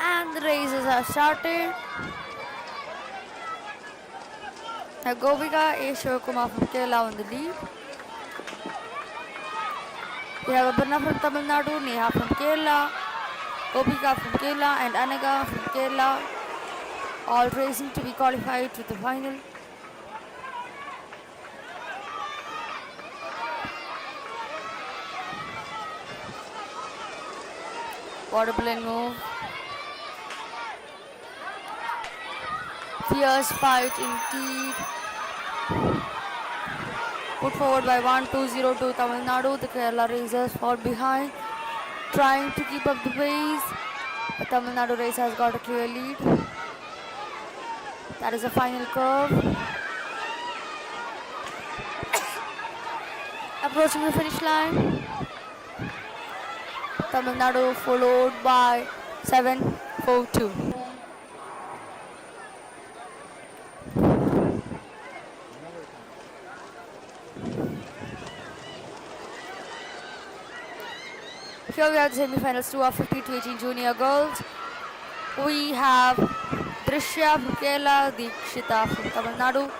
And the races are started. Govika A. Shivakumar from Kerala on the lead. We have Aparna from Tamil Nadu, Neha from Kerala, Gopika from Kerala and Anaga from Kerala, all racing to be qualified to the final. Water balloon move. Fierce fight indeed. Put forward by 1-2-0 Tamil Nadu. The Kerala racers fall behind, trying to keep up the pace. The Tamil Nadu race has got a clear lead. That is a final curve. Approaching the finish line. Tamil Nadu followed by 7-4-2. Here we have the semi-finals 2 of 50 to 18 junior girls. We have Drishya from Kerala, Deekshita from Tamil Nadu,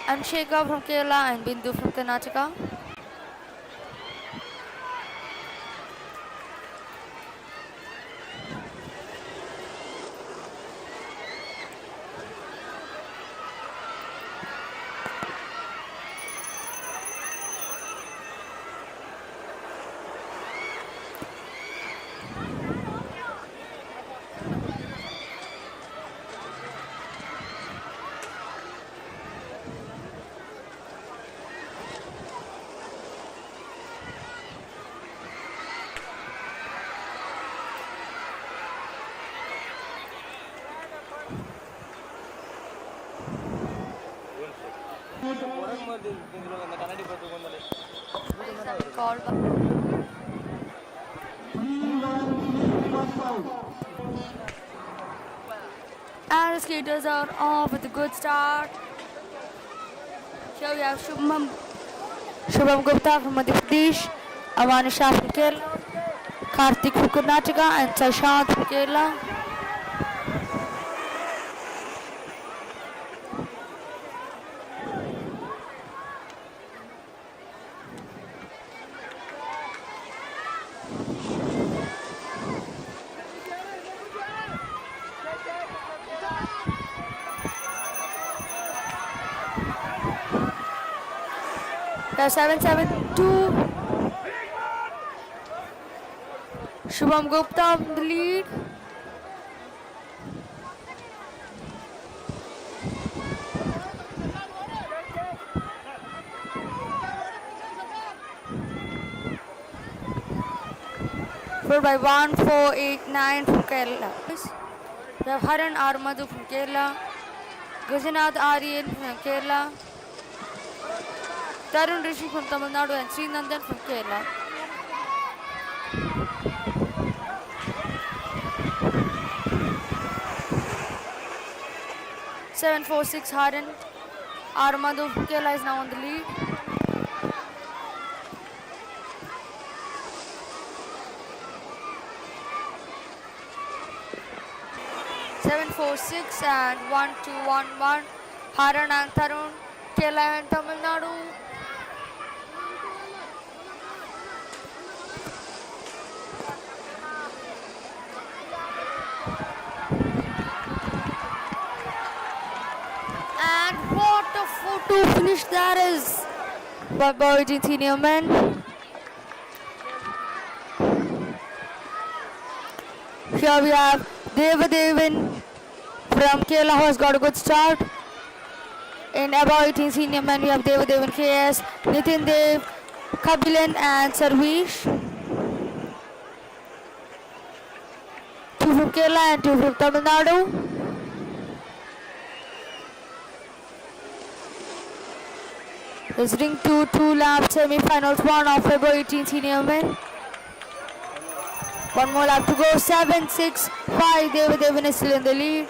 Anshika from Kerala and Bindu from Karnataka. And the skaters are off with a good start. Here we have Shubham Gupta from Madhya Pradesh, Avanisha from Kerala, Karthik from Karnataka and Sashant from Kerala. The 7-7-2. Shubham Gupta on the lead. Followed by 1-4-8-9 from Kerala. We have Haran Armadu from Kerala, Gajanath Aryan from Kerala, Tarun Rishi from Tamil Nadu and Srinandan from Kerala. Seven, 4-6 Haran Armadu from Kerala is now on the lead. Seven, 4-6 and 1-2-1-1 Haran and Tarun, Kerala and Tamil Nadu. And what a photo finish that is by Boyd senior men. Here we have Devadevan from Kerala who has got a good start. In above 18 senior men, we have Devadevan KS, Nitin Dev, Kabilan and Sarvesh. Two from Kerala and two from Tamil Nadu. This ring 2 lap semi-finals 1 of February 18 senior men. One more lap to go. 7-6-5. Devadevan is still in the lead.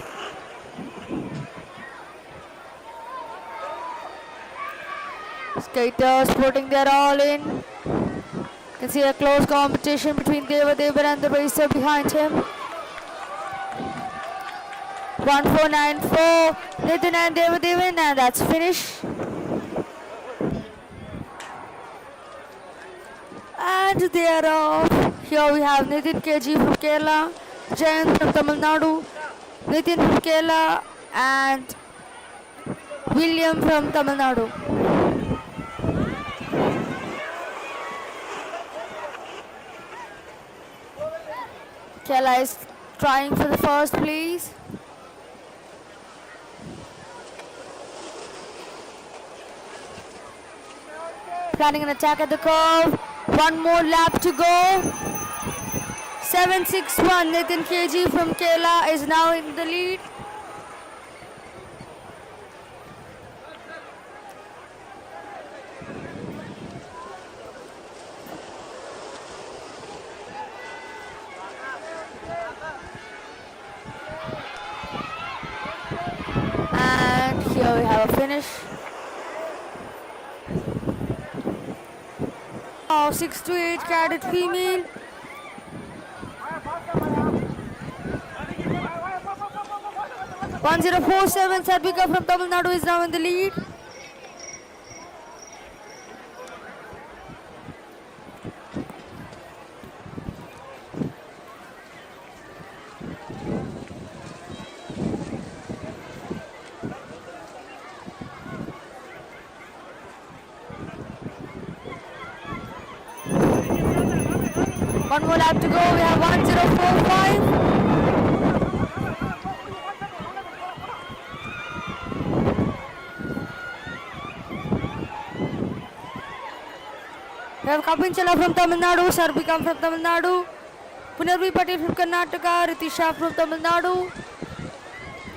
Skaters putting their all in. You can see a close competition between Devadevan and the racer behind him. 1494, Nitin and Devadevan, and that's finish. And they are off. Here we have Nitin KG from Kerala, Jayant from Tamil Nadu, Nitin from Kerala, and William from Tamil Nadu. Kerala is trying for the first place. Planning an attack at the curve. One more lap to go. 761. Nitin KG from Kerala is now in the lead. And here we have a finish. Oh, 6 to 8 cadet female. (1047) Sadvika from Tamil Nadu is now in the lead. One more lap to go. We have 1045. We have Kapin Chala from Tamil Nadu, Sarbikam from Tamil Nadu, Punarvi Patel from Karnataka, Ritisha from Tamil Nadu.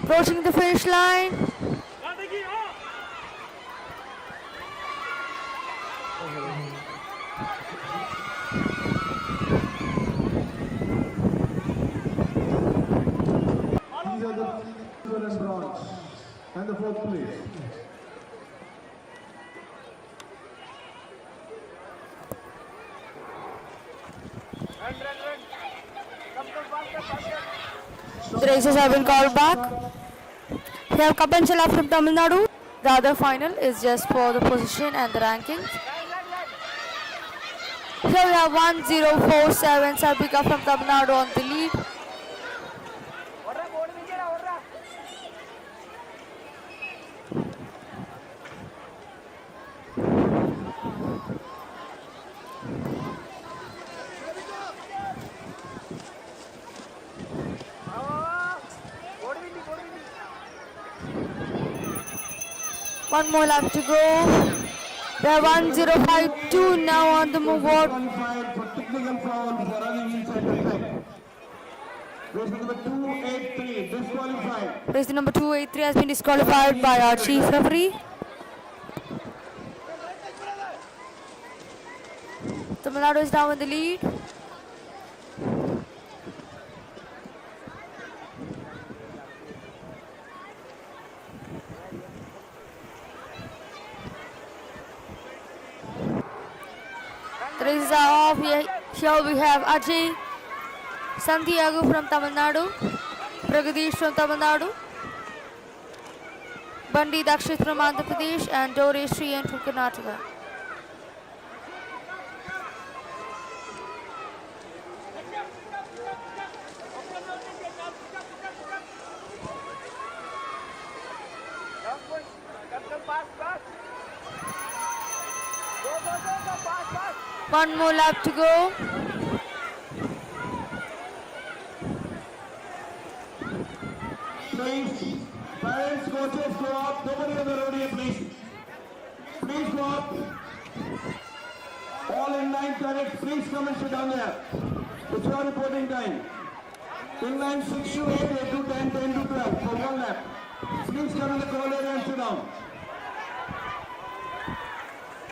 Approaching the finish line. These are the silver and bronze and the fourth place. The races have been called back. We have Kapan Chala from Tamil Nadu. The other final is just for the position and the rankings. Here we have 1047 Sarbika from Tamil Nadu on the lead. One more lap to go. We have 1052 now on the move out. Qualified for technical foul for running inside the track. Race number 283 disqualified. Race number 283 has been disqualified by our chief referee. Tamil Nadu is now in the lead. The races are off. Here we have Ajay Santiago from Tamil Nadu, Pragadish from Tamil Nadu, Bandi Dakshit from Andhra Pradesh, and Dore Sriyan from Karnataka. One more lap to go. Please, parents, coaches, go up. Nobody on the road here, please. Please go up. All in line cadets, please come and sit down there. It's your reporting time. In line 6 to 8, 8 to 10, 10 to 12 for one lap. Please come in the corner and sit down.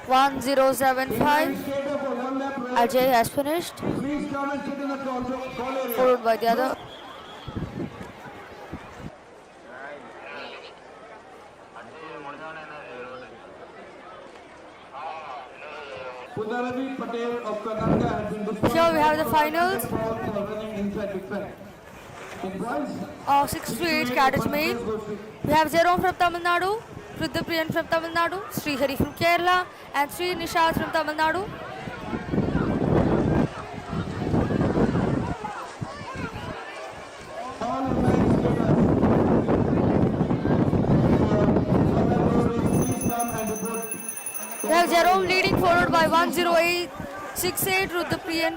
1075. Skater for one lap. Ajay has finished, Please come and sit in the call area. followed by the other. Udaravi Patel of Karnataka has been disqualified Here we have the finals for running inside the fence. In boys, of 6 to 8 cadets male. We have Jerome from Tamil Nadu, Rudrapriyan from Tamil Nadu, Srihari from Kerala, and Sri Nishad from Tamil Nadu. all inline skaters please come and report. We have Jerome leading, followed by 10868 Rudrapriyan.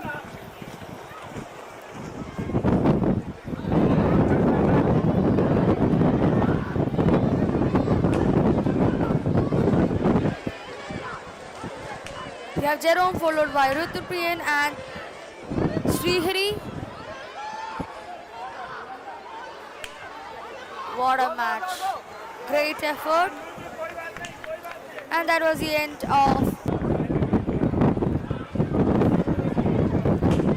We have Jerome followed by Rudrapriyan and Srihari. What a match. Great effort. And that was the end of.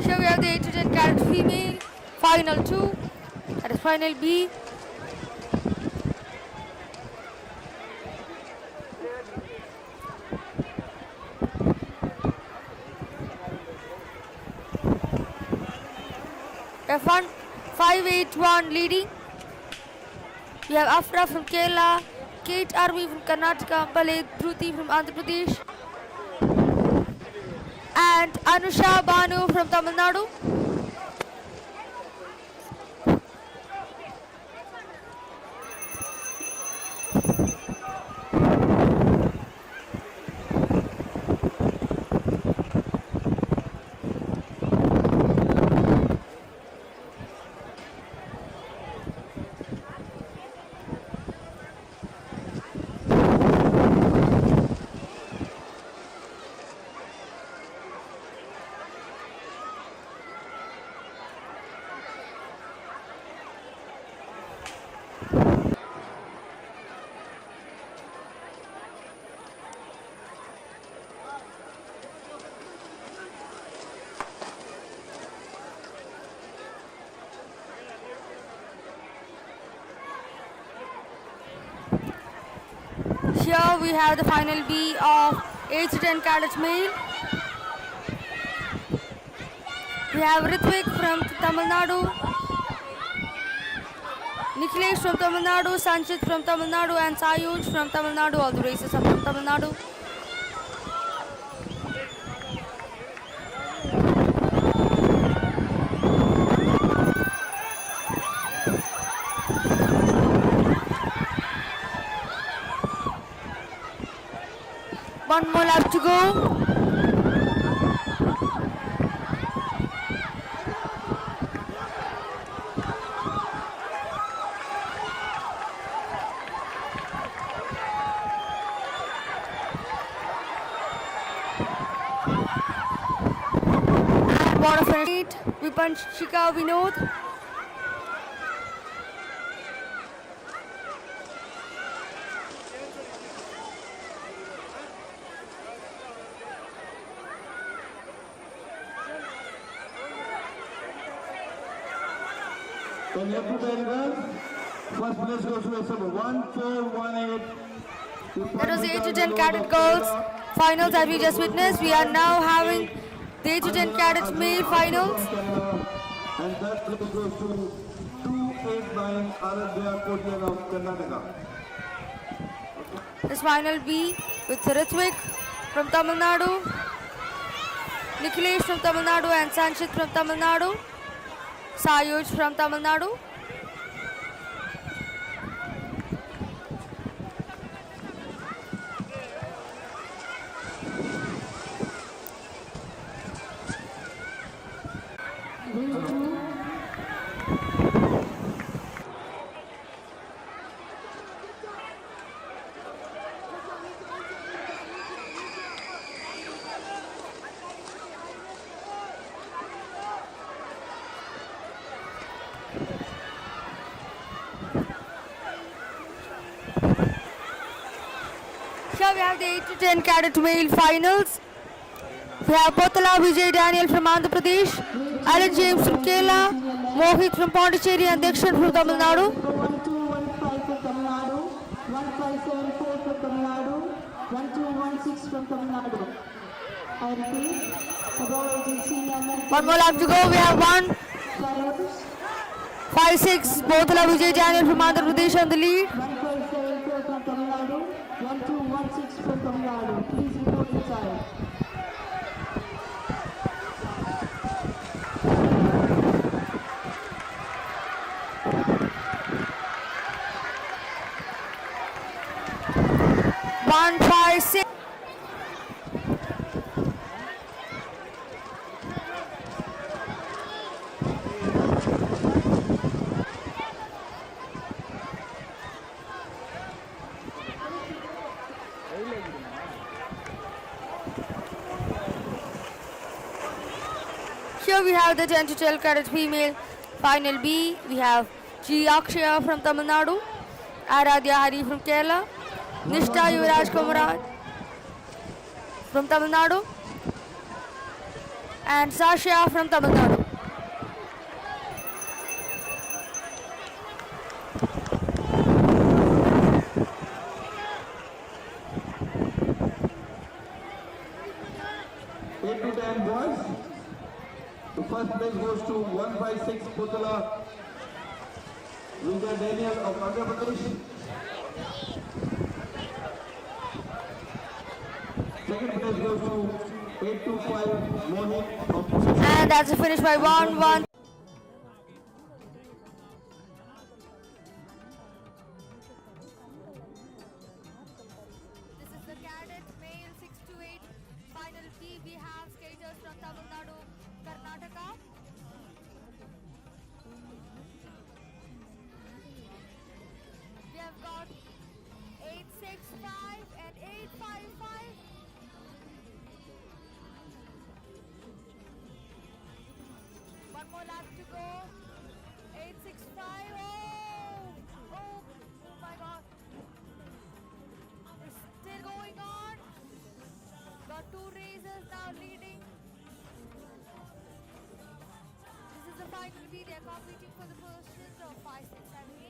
Here we have the 8 to 10 cadet female. Final 2. That is final B. F1 581 leading. We have Afra from Kerala, Kate Army from Karnataka, Balay Dhruti from Andhra Pradesh, and Anusha Banu from Tamil Nadu. Here we have the final B of 8 to 10 cadets male. We have Ritvik from Tamil Nadu, Nikhilesh from Tamil Nadu, Sanchit from Tamil Nadu, and Sayuj from Tamil Nadu. All the races are from Tamil Nadu. One more lap to go. And what a finish. Vipanshika Vinod. In F2 girls, first place goes to SM 1418. That was the 8 to 10 cadet girls finals that we just witnessed. We are now having the 8 to 10 cadets male finals. And that place goes to 289 Aradhya Kotian of Karnataka. This final B with Ritvik from Tamil Nadu, Nikhilesh from Tamil Nadu, and Sanchit from Tamil Nadu, Sayuj from Tamil Nadu. Here we have the 8 to 10 cadet male finals. We have Potala Vijay Daniel from Andhra Pradesh, Alan James from Kerala, Mohit from Pondicherry, and Dikshan from Tamil Nadu. 1215 from Tamil Nadu, 1574 from Tamil Nadu, 1216 from Tamil Nadu. I repeat, Royal Agency Senior One more lap to go. We have 1-5-6. Bothala Vijay Daniel from Andhra Pradesh on the lead. 157 from Tamil Nadu, 1216 from Tamil Nadu. Please report inside. One, 5-6. Here we have the 10 to 12 carat female final B. We have G. Akshaya from Tamil Nadu, Aradhya Hari from Kerala, Nishta Yuvraj Kumar from Tamil Nadu, and Sasha from Tamil Nadu. Eight to 10 boys. The first place goes to 156 Putala Vijay Daniel of Andhra Pradesh. Second place goes to 825 Mohit of And that's a finish by 1-1. This is the cadet male 6 to 8 final B. We have skaters from Tamil Nadu, Karnataka. We have got 865 and 855. One more lap to go. 865. Oh my God. It's still going on. Got two racers now leading. This is the final B. They are competing for the positions of 5, 6, and 8.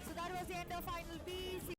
So that was the end of final B.